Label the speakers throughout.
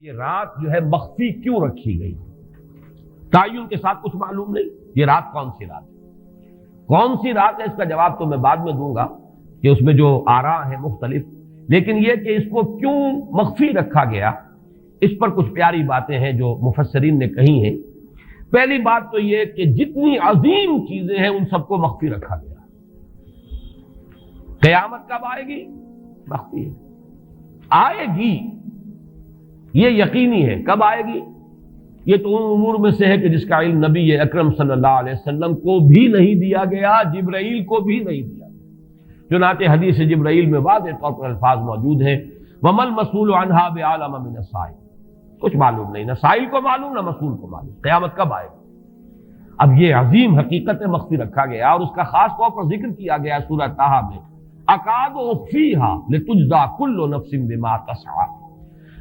Speaker 1: یہ رات جو ہے مخفی کیوں رکھی گئی؟ تعین کے ساتھ کچھ معلوم نہیں یہ رات کون سی رات ہے، کون سی رات ہے، اس کا جواب تو میں بعد میں دوں گا کہ اس میں جو آراء ہیں مختلف، لیکن یہ کہ اس کو کیوں مخفی رکھا گیا اس پر کچھ پیاری باتیں ہیں جو مفسرین نے کہی ہیں۔ پہلی بات تو یہ کہ جتنی عظیم چیزیں ہیں ان سب کو مخفی رکھا گیا۔ قیامت کب آئے گی؟ مخفی ہے، آئے گی یہ یقینی ہے۔ کب آئے گی؟ یہ تو ان امور میں سے ہے کہ جس کا علم نبی اکرم صلی اللہ علیہ وسلم کو بھی نہیں دیا گیا، جبرائیل کو بھی نہیں دیا گیا۔ چنانچہ حدیث جبرائیل میں واضح طور پر الفاظ موجود ہیں، وَمَا الْمَسْئُولُ عَنْهَا بِأَعْلَمَ مِنَ السَّائِلِ، کچھ معلوم نہیں، نہ سائل کو معلوم نہ مسئول کو معلوم قیامت کب آئے گی۔ اب یہ عظیم حقیقت مخفی رکھا گیا اور اس کا خاص طور پر ذکر کیا گیا سورہ طٰہٰ میں، اکاد اخفیھا لتجزی کل نفس بما تسعی۔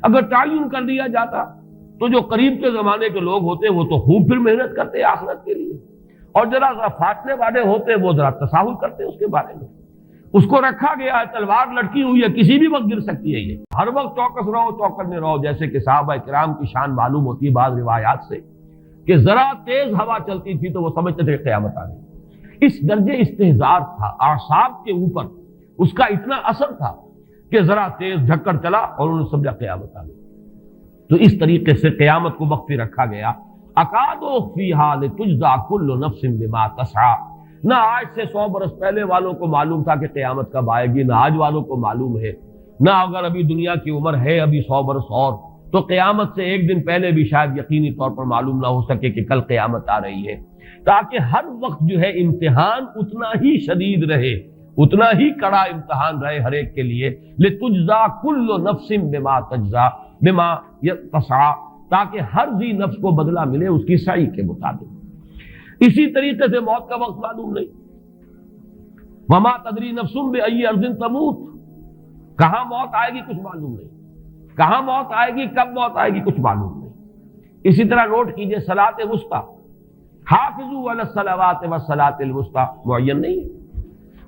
Speaker 1: اگر تعین کر دیا جاتا تو جو قریب کے زمانے کے لوگ ہوتے وہ تو خوب پھر محنت کرتے آخرت کے لیے، اور ذرا فاصلے والے ہوتے وہ ذرا تساہل کرتے اس کے بارے میں۔ اس کو رکھا گیا ہے، تلوار لٹکی ہوئی ہے، کسی بھی وقت گر سکتی ہے، یہ ہر وقت چوکس رہو، چوکس میں رہو، جیسے کہ صحابہ کرام کی شان معلوم ہوتی ہے بعض روایات سے کہ ذرا تیز ہوا چلتی تھی تو وہ سمجھتے تھے کہ قیامت آ گئی۔ اس درجے استحضار تھا اعصاب کے اوپر، اس کا اتنا اثر تھا کہ ذرا تیز جھکڑ چلا اور انہوں نے سمجھا قیامت آ گئی۔ تو اس طریقے سے قیامت کو مخفی رکھا گیا۔ اکاد اخفیھا لتجزی کل نفس بما تسعی۔ نہ آج سے 100 برس پہلے والوں کو معلوم تھا کہ قیامت کب آئے گی، نہ آج والوں کو معلوم ہے، نہ اگر ابھی دنیا کی عمر ہے ابھی 100 برس اور تو قیامت سے ایک دن پہلے بھی شاید یقینی طور پر معلوم نہ ہو سکے کہ کل قیامت آ رہی ہے، تاکہ ہر وقت جو ہے امتحان اتنا ہی شدید رہے، اتنا ہی کڑا امتحان رہے ہر ایک کے لیے۔ لتجزی کل نفس بما تجزی بما تسعی، تاکہ ہر ذی نفس کو بدلہ ملے اس کی سعی کے مطابق۔ اسی طریقے سے موت کا وقت معلوم نہیں، وما تدری نفس بأی ارض تموت، کہاں موت آئے گی کچھ معلوم نہیں، کہاں موت آئے گی، کب موت آئے گی کچھ معلوم نہیں۔ اسی طرح نوٹ کیجئے صلاۃ وسطیٰ، حافظوا علی الصلوات والصلاۃ الوسطیٰ معین نہیں ہے،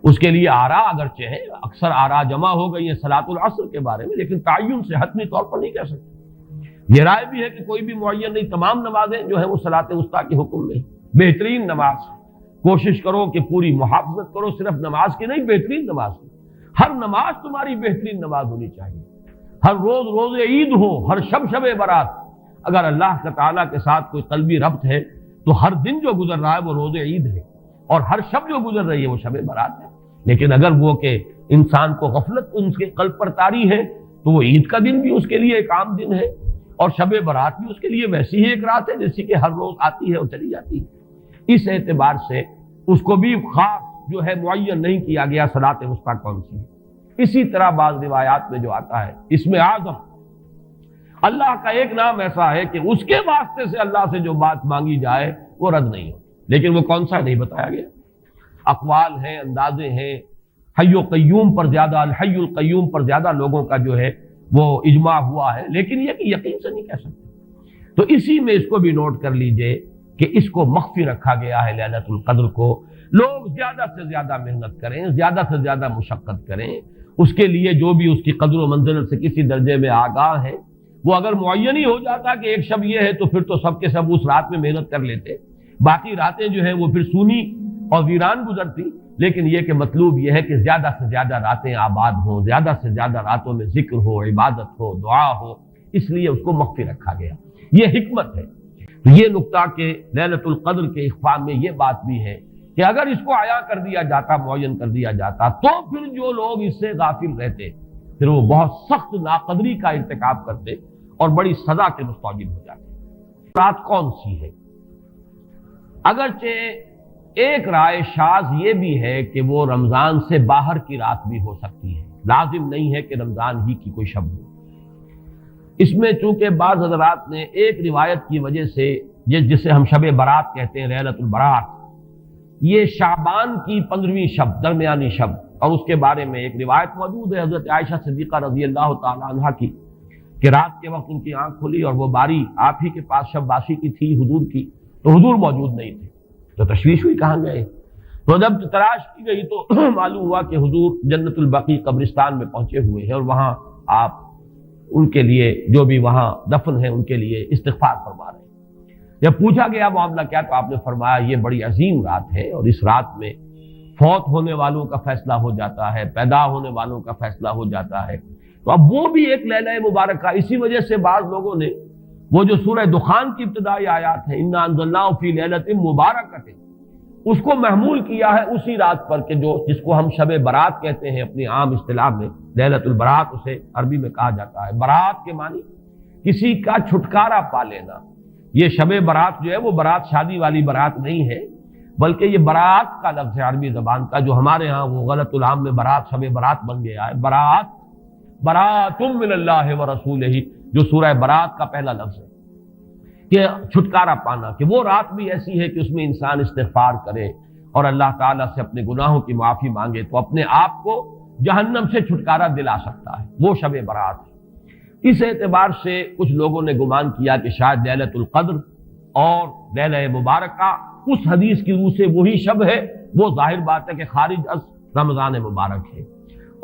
Speaker 1: اس کے لیے آراء اگرچہ ہے، اکثر آراء جمع ہو گئی ہیں صلاۃ العصر کے بارے میں، لیکن تعین سے حتمی طور پر نہیں کہہ سکتے۔ یہ رائے بھی ہے کہ کوئی بھی معین نہیں، تمام نمازیں جو ہیں وہ صلاۃ وسطیٰ کے حکم میں۔ بہترین نماز کوشش کرو کہ پوری محافظت کرو، صرف نماز کی نہیں، بہترین نماز کی، ہر نماز تمہاری بہترین نماز ہونی چاہیے، ہر روز روز عید ہو، ہر شب شب برات۔ اگر اللہ تعالیٰ کے ساتھ کوئی قلبی ربط ہے تو ہر دن جو گزر رہا ہے وہ روز عید ہے، اور ہر شب جو گزر رہی ہے وہ شب برات ہے۔ لیکن اگر وہ کہ انسان کو غفلت ان کے قلب پر طاری ہے تو وہ عید کا دن بھی اس کے لیے ایک عام دن ہے، اور شب برات بھی اس کے لیے ویسی ہی ایک رات ہے جیسی کہ ہر روز آتی ہے اور چلی جاتی ہے۔ اس اعتبار سے اس کو بھی خاص جو ہے معین نہیں کیا گیا صلاۃ وسطیٰ کون سی ہے۔ اسی طرح بعض روایات میں جو آتا ہے اسم اعظم، اللہ کا ایک نام ایسا ہے کہ اس کے واسطے سے اللہ سے جو بات مانگی جائے وہ رد نہیں ہو، لیکن وہ کون سا نہیں بتایا گیا۔ اقوال ہیں، اندازے ہیں، حی و قیوم پر زیادہ، الحی القیوم پر زیادہ لوگوں کا جو ہے وہ اجماع ہوا ہے، لیکن یہ کہ یقین سے نہیں کہہ سکتے۔ تو اسی میں اس کو بھی نوٹ کر لیجئے کہ اس کو مخفی رکھا گیا ہے لیلۃ القدر کو۔ لوگ زیادہ سے زیادہ محنت کریں، زیادہ سے زیادہ مشقت کریں، اس کے لیے جو بھی اس کی قدر و منزلت سے کسی درجے میں آگاہ ہے، وہ اگر معین ہی ہو جاتا کہ ایک شب یہ ہے تو پھر تو سب کے سب اس رات میں محنت کر لیتے، باقی راتیں جو ہیں وہ پھر سونی اور ویران گزرتی۔ لیکن یہ کہ مطلوب یہ ہے کہ زیادہ سے زیادہ راتیں آباد ہوں، زیادہ سے زیادہ راتوں میں ذکر ہو، عبادت ہو، دعا ہو، اس لیے اس کو مخفی رکھا گیا۔ یہ حکمت ہے۔ یہ نقطہ کہ لیلۃ القدر کے اخفاء میں یہ بات بھی ہے کہ اگر اس کو عیاں کر دیا جاتا، معین کر دیا جاتا، تو پھر جو لوگ اس سے غافل رہتے پھر وہ بہت سخت ناقدری کا ارتکاب کرتے اور بڑی سزا کے مستوجب ہو جاتے۔ رات کون سی ہے؟ اگرچہ ایک رائے شاذ یہ بھی ہے کہ وہ رمضان سے باہر کی رات بھی ہو سکتی ہے، لازم نہیں ہے کہ رمضان ہی کی کوئی شب ہو۔ اس میں چونکہ بعض حضرات نے ایک روایت کی وجہ سے جسے ہم شب برات کہتے ہیں، لیلۃ البرات، یہ شعبان کی 15ویں شب، درمیانی شب، اور اس کے بارے میں ایک روایت موجود ہے حضرت عائشہ صدیقہ رضی اللہ تعالی عنہا کی کہ رات کے وقت ان کی آنکھ کھلی اور وہ باری آپ ہی کے پاس شب باسی کی تھی حضور کی، تو حضور موجود نہیں تھے، تو تشویش ہوئی کہاں گئے، تو جب تلاش کی گئی تو معلوم ہوا کہ حضور جنت البقیع قبرستان میں پہنچے ہوئے ہیں اور وہاں آپ ان کے لیے جو بھی وہاں دفن ہیں ان کے لیے استغفار فرما رہے ہیں۔ جب پوچھا گیا معاملہ کیا تو آپ نے فرمایا یہ بڑی عظیم رات ہے اور اس رات میں فوت ہونے والوں کا فیصلہ ہو جاتا ہے، پیدا ہونے والوں کا فیصلہ ہو جاتا ہے۔ تو اب وہ بھی ایک لیلہ مبارکہ، اسی وجہ سے بعض لوگوں نے وہ جو سورہ دخان کی ابتدائی آیات ہیں انا انزلناہ فی لیلۃ مبارکۃ، اس کو محمول کیا ہے اسی رات پر کہ جس کو ہم شب برات کہتے ہیں اپنی عام اصطلاح میں، لیلۃ البرات اسے عربی میں کہا جاتا ہے۔ برات کے معنی کسی کا چھٹکارا پا لینا۔ یہ شب برات جو ہے وہ برات شادی والی برات نہیں ہے، بلکہ یہ برات کا لفظ ہے عربی زبان کا، جو ہمارے ہاں وہ غلط العام میں برات شب برات بن گیا ہے۔ برات، برات من اللہ ورسولہ، جو سورہ برات کا پہلا لفظ ہے کہ چھٹکارا پانا، کہ وہ رات بھی ایسی ہے کہ اس میں انسان استغفار کرے اور اللہ تعالیٰ سے اپنے گناہوں کی معافی مانگے تو اپنے آپ کو جہنم سے چھٹکارا دلا سکتا ہے، وہ شب برات ہے۔ اس اعتبار سے کچھ لوگوں نے گمان کیا کہ شاید لیلۃ القدر اور لیلہ مبارکہ اس حدیث کی روح سے وہی شب ہے، وہ ظاہر بات ہے کہ خارج از رمضان مبارک ہے،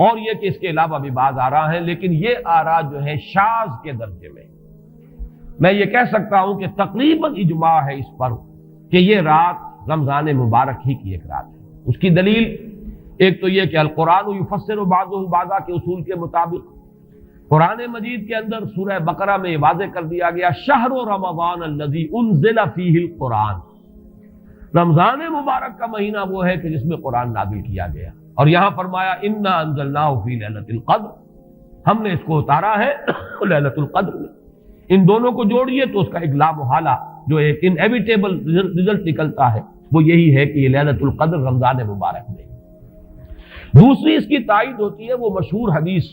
Speaker 1: اور یہ کہ اس کے علاوہ بھی بعض آراء ہیں، لیکن یہ آراء جو ہے شاذ کے درجے میں یہ کہہ سکتا ہوں کہ تقریباً اجماع ہے اس پر کہ یہ رات رمضان مبارک ہی کی ایک رات ہے۔ اس کی دلیل ایک تو یہ کہ القرآن یفسر بعضہ بعضا کے اصول کے مطابق قرآن مجید کے اندر سورہ بقرہ میں یہ واضح کر دیا گیا شہر رمضان الذی انزل فیہ القرآن، رمضان مبارک کا مہینہ وہ ہے کہ جس میں قرآن نازل کیا گیا، اور یہاں فرمایا انا انزلناہ فی لیلۃ القدر، ہم نے اس کو اتارا ہے لیلۃ القدر میں۔ ان دونوں کو جوڑیے تو اس کا ایک لا محالہ جو ایک انیویٹیبل رزلٹ نکلتا ہے وہ یہی ہے کہ یہ لیلۃ القدر رمضان مبارک میں۔ دوسری اس کی تائید ہوتی ہے وہ مشہور حدیث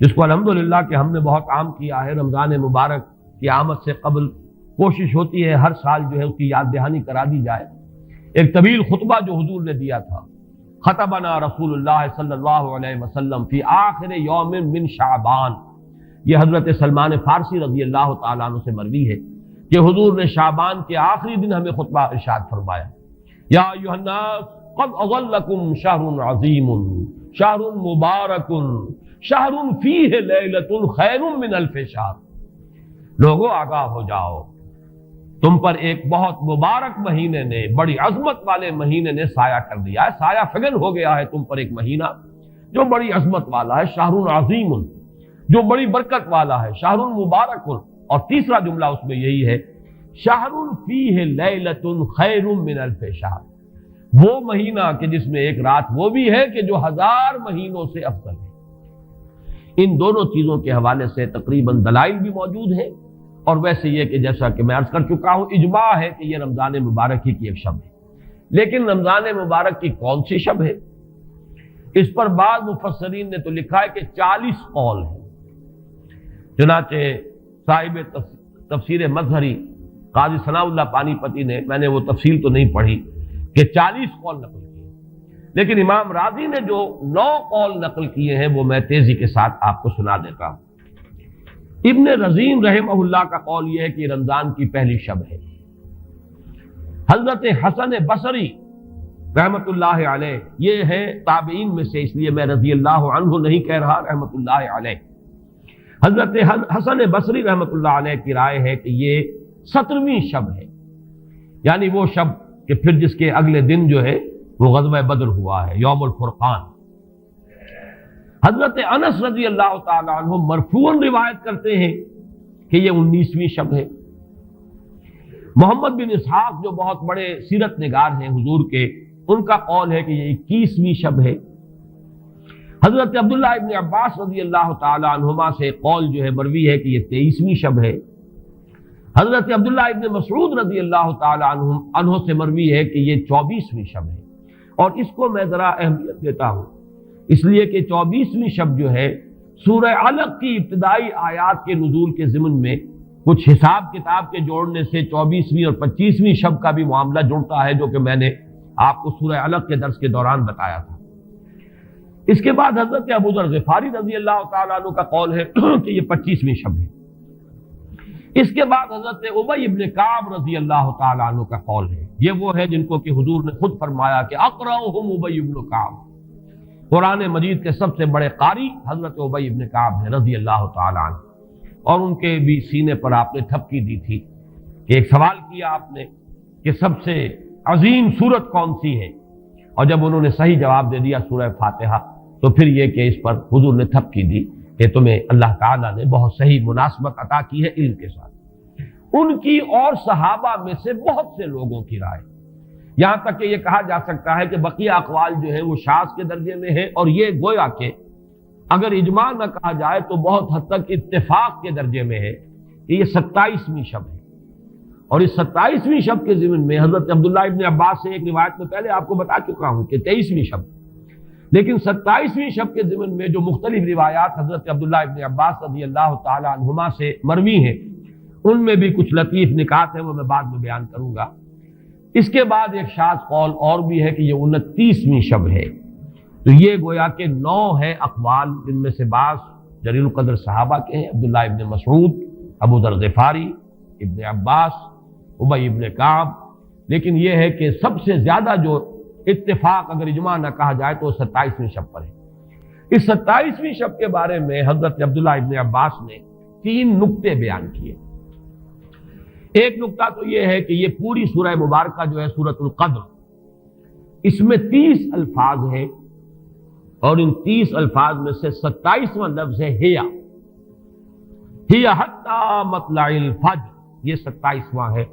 Speaker 1: جس کو الحمدللہ کہ ہم نے بہت عام کیا ہے، رمضان مبارک کی آمد سے قبل کوشش ہوتی ہے ہر سال جو ہے اس کی یاد دہانی کرا دی جائے۔ ایک طویل خطبہ جو حضور نے دیا تھا، خطبنا رسول اللہ صلی اللہ علیہ وسلم فی آخر یوم من شعبان، یہ حضرت سلمان فارسی رضی اللہ تعالیٰ عنہ سے مروی ہے کہ حضور نے شعبان کے آخری دن ہمیں خطبہ ارشاد فرمایا، یا ایھا الناس قد اظلکم شہر عظیم شہر مبارک شہر فیہ لیلۃ خیر من الف شہر، لوگوں آگاہ ہو جاؤ، تم پر ایک بہت مبارک مہینے نے، بڑی عظمت والے مہینے نے سایہ کر دیا ہے، سایہ فگن ہو گیا ہے تم پر ایک مہینہ جو بڑی عظمت والا ہے، شہر عظیم جو بڑی برکت والا ہے، شہر مبارک، اور تیسرا جملہ اس میں یہی ہے شہر فیہ لیلۃ خیر من الف شہر، وہ مہینہ کہ جس میں ایک رات وہ بھی ہے کہ جو 1000 مہینوں سے افضل ہے۔ ان دونوں چیزوں کے حوالے سے تقریباً دلائل بھی موجود ہیں، اور ویسے یہ کہ جیسا کہ میں عرض کر چکا ہوں اجماع ہے کہ یہ رمضان مبارک ہی کی ایک شب ہے۔ لیکن رمضان مبارک کی کون سی شب ہے، اس پر بعض مفسرین نے تو لکھا ہے کہ 40 قول ہیں۔ چنانچہ صاحب تفسیر مظہری قاضی ثناء اللہ پانی پتی نے، میں نے وہ تفصیل تو نہیں پڑھی، کہ 40 قول نقل کیے، لیکن امام راضی نے جو 9 قول نقل کیے ہیں وہ میں تیزی کے ساتھ آپ کو سنا دیتا ہوں۔ ابن رزین رحمہ اللہ کا قول یہ ہے کہ رمضان کی پہلی شب ہے۔ حضرت حسن بصری رحمت اللہ علیہ یہ ہے تابعین میں سے، اس لیے میں رضی اللہ عنہ نہیں کہہ رہا، رحمت اللہ علیہ، حضرت حسن بصری رحمت اللہ علیہ کی رائے ہے کہ یہ 17ویں شب ہے، یعنی وہ شب کہ پھر جس کے اگلے دن جو ہے وہ غزوہ بدر ہوا ہے، یوم الفرقان۔ حضرت انس رضی اللہ تعالی عنہ مرفوعاً روایت کرتے ہیں کہ یہ 19ویں شب ہے۔ محمد بن اسحاق جو بہت بڑے سیرت نگار ہیں حضور کے، ان کا قول ہے کہ یہ 21ویں شب ہے۔ حضرت عبداللہ ابن عباس رضی اللہ تعالی عنہما سے قول جو ہے مروی ہے کہ یہ 23ویں شب ہے۔ حضرت عبداللہ ابن مسعود رضی اللہ تعالی عنہ سے مروی ہے کہ یہ 24ویں شب ہے، اور اس کو میں ذرا اہمیت دیتا ہوں اس لیے کہ 24ویں شب جو ہے سورہ علق کی ابتدائی آیات کے نزول کے ضمن میں کچھ حساب کتاب کے جوڑنے سے 24ویں اور 25ویں شب کا بھی معاملہ جڑتا ہے، جو کہ میں نے آپ کو سورہ علق کے درس کے دوران بتایا تھا۔ اس کے بعد حضرت ابو ذر غفاری رضی اللہ تعالیٰ عنہ کا قول ہے کہ یہ 25ویں شب ہے۔ اس کے بعد حضرت ابی ابن کعب رضی اللہ تعالیٰ عنہ کا قول ہے، یہ وہ ہے جن کو کہ حضور نے خود فرمایا کہ اقرأہم ابی ابن کعب، قرآن مجید کے سب سے بڑے قاری حضرت ابی ابن کعب ہیں رضی اللہ تعالی عنہ، اور ان کے بھی سینے پر آپ نے تھپکی دی تھی کہ ایک سوال کیا آپ نے کہ سب سے عظیم سورت کون سی ہے، اور جب انہوں نے صحیح جواب دے دیا سورہ فاتحہ، تو پھر یہ کہ اس پر حضور نے تھپکی دی کہ تمہیں اللہ تعالیٰ نے بہت صحیح مناسبت عطا کی ہے علم کے ساتھ۔ ان کی اور صحابہ میں سے بہت سے لوگوں کی رائے، یہاں تک کہ یہ کہا جا سکتا ہے کہ بقیہ اقوال جو ہیں وہ شاذ کے درجے میں ہیں، اور یہ گویا کہ اگر اجماع نہ کہا جائے تو بہت حد تک اتفاق کے درجے میں ہے کہ یہ 27ویں شب ہے۔ اور اس 27ویں شب کے ضمن میں حضرت عبداللہ ابن عباس سے ایک روایت میں پہلے آپ کو بتا چکا ہوں کہ 23ویں شب، لیکن 27ویں شب کے ضمن میں جو مختلف روایات حضرت عبداللہ ابن عباس رضی اللہ تعالی عنہما سے مروی ہیں، ان میں بھی کچھ لطیف نکات ہیں، وہ میں بعد میں بیان کروں گا۔ اس کے بعد ایک شاذ قول اور بھی ہے کہ یہ 29ویں شب ہے۔ تو یہ گویا کہ 9 ہے اقوال، جن میں سے بعض جلیل القدر صحابہ کے ہیں، عبداللہ ابن مسعود، ابو ذر غفاری، ابن عباس، ابی ابن کعب، لیکن یہ ہے کہ سب سے زیادہ جو اتفاق اگر اجماع نہ کہا جائے تو 27ویں شب پر ہے۔ اس 27ویں شب کے بارے میں حضرت عبداللہ ابن عباس نے 3 نکتے بیان کیے۔ ایک نکتہ تو یہ ہے کہ یہ پوری سورہ مبارکہ جو ہے سورۃ القدر، اس میں 30 الفاظ ہیں، اور ان 30 الفاظ میں سے 27واں لفظ ہے ہی حتی مطلع الفجر، یہ 27واں ہے۔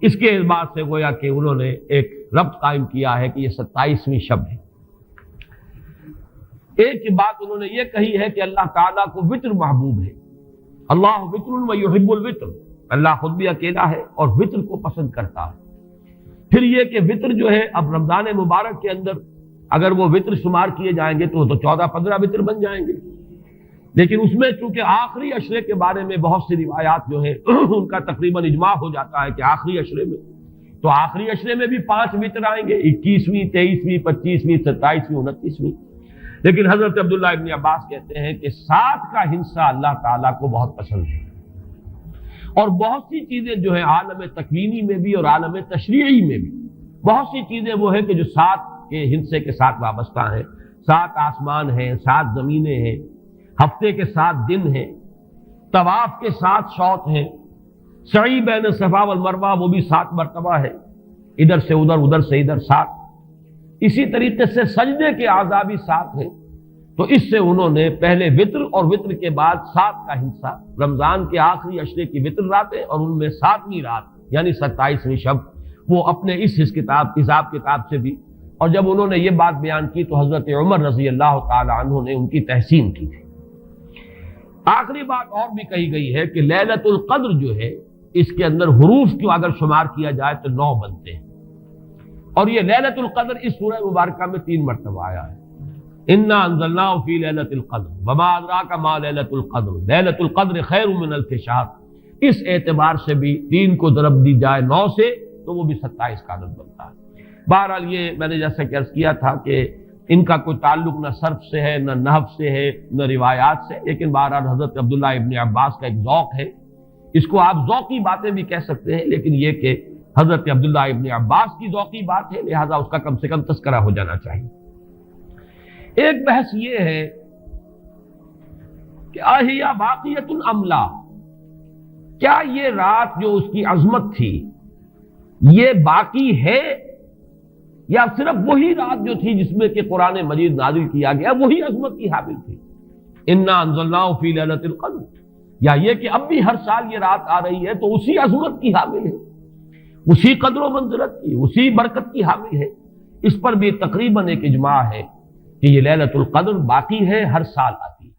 Speaker 1: اس کے اعتبار سے گویا کہ انہوں نے ایک ربط قائم کیا ہے کہ یہ 27ویں شب ہے۔ ایک بات انہوں نے یہ کہی ہے کہ اللہ تعالیٰ کو وطر محبوب ہے، اللہ وطر و یحب الوطر، اللہ خود بھی اکیلا ہے اور وطر کو پسند کرتا ہے۔ پھر یہ کہ وطر جو ہے اب رمضان مبارک کے اندر اگر وہ وطر شمار کیے جائیں گے تو 14-15 وطر بن جائیں گے، لیکن اس میں چونکہ آخری عشرے کے بارے میں بہت سی روایات جو ہیں ان کا تقریباً اجماع ہو جاتا ہے کہ آخری عشرے میں، تو آخری عشرے میں بھی 5 وطر آئیں گے، 21ویں، 23ویں، 25ویں، 27ویں، 29ویں۔ لیکن حضرت عبداللہ ابن عباس کہتے ہیں کہ 7 کا حصہ اللہ تعالیٰ کو بہت پسند ہے، اور بہت سی چیزیں جو ہیں عالم تکوینی میں بھی اور عالم تشریعی میں بھی بہت سی چیزیں وہ ہیں کہ جو 7 کے حصے کے ساتھ وابستہ ہیں۔ 7 آسمان ہیں، 7 زمینیں ہیں، ہفتے کے 7 دن ہیں، طواف کے 7 شوط ہیں، سعی بین صفا والمروہ وہ بھی 7 مرتبہ ہے، ادھر سے ادھر، ادھر سے ادھر 7۔ اسی طریقے سے سجدے کے اعضاء بھی 7 ہیں، تو اس سے انہوں نے پہلے وطر اور وطر کے بعد 7 کا حصہ رمضان کے آخری عشرے کی وطر راتیں اور ان میں 7ویں رات یعنی 27ویں شب وہ اپنے اس حساب کتاب سے بھی، اور جب انہوں نے یہ بات بیان کی تو حضرت عمر رضی اللہ تعالی عنہ نے ان کی تحسین کی تھی۔ آخری بات اور بھی کہی گئی ہے کہ لیلۃ القدر جو ہے اس کے اندر حروف کو اگر شمار کیا جائے تو 9 بنتے ہیں، اور یہ لیلۃ القدر اس سورہ مبارکہ میں 3 مرتبہ آیا ہے۔ انا انزلناه فی لیلۃ القدر وما ادراک ما لیلۃ القدر لیلۃ القدر خیر من الف شہر، اس اعتبار سے بھی 3 کو ضرب دی جائے 9 سے تو وہ بھی 27 کا عدد بنتا ہے۔ بہرحال یہ میں نے جیسا کہ عرض کیا تھا کہ ان کا کوئی تعلق نہ صرف سے ہے، نہ نحو سے ہے، نہ روایات سے، لیکن بہرحال حضرت عبداللہ ابن عباس کا ایک ذوق ہے، اس کو آپ ذوقی باتیں بھی کہہ سکتے ہیں، لیکن یہ کہ حضرت عبداللہ ابن عباس کی ذوقی بات ہے، لہذا اس کا کم سے کم تذکرہ ہو جانا چاہیے۔ ایک بحث یہ ہے کہ اہیا باقیۃ ام لا، کیا یہ رات جو اس کی عظمت تھی یہ باقی ہے، یا صرف وہی رات جو تھی جس میں کہ قرآن مجید نازل کیا گیا وہی عظمت کی حامل تھی؟ انا انزلناہ فی لیلۃ القدر، یا یہ کہ اب بھی ہر سال یہ رات آ رہی ہے تو اسی عظمت کی حامل ہے، اسی قدر و منزلت کی، اسی برکت کی حامل ہے؟ اس پر بھی تقریباً ایک اجماع ہے کہ یہ لیلۃ القدر باقی ہے، ہر سال آتی ہے۔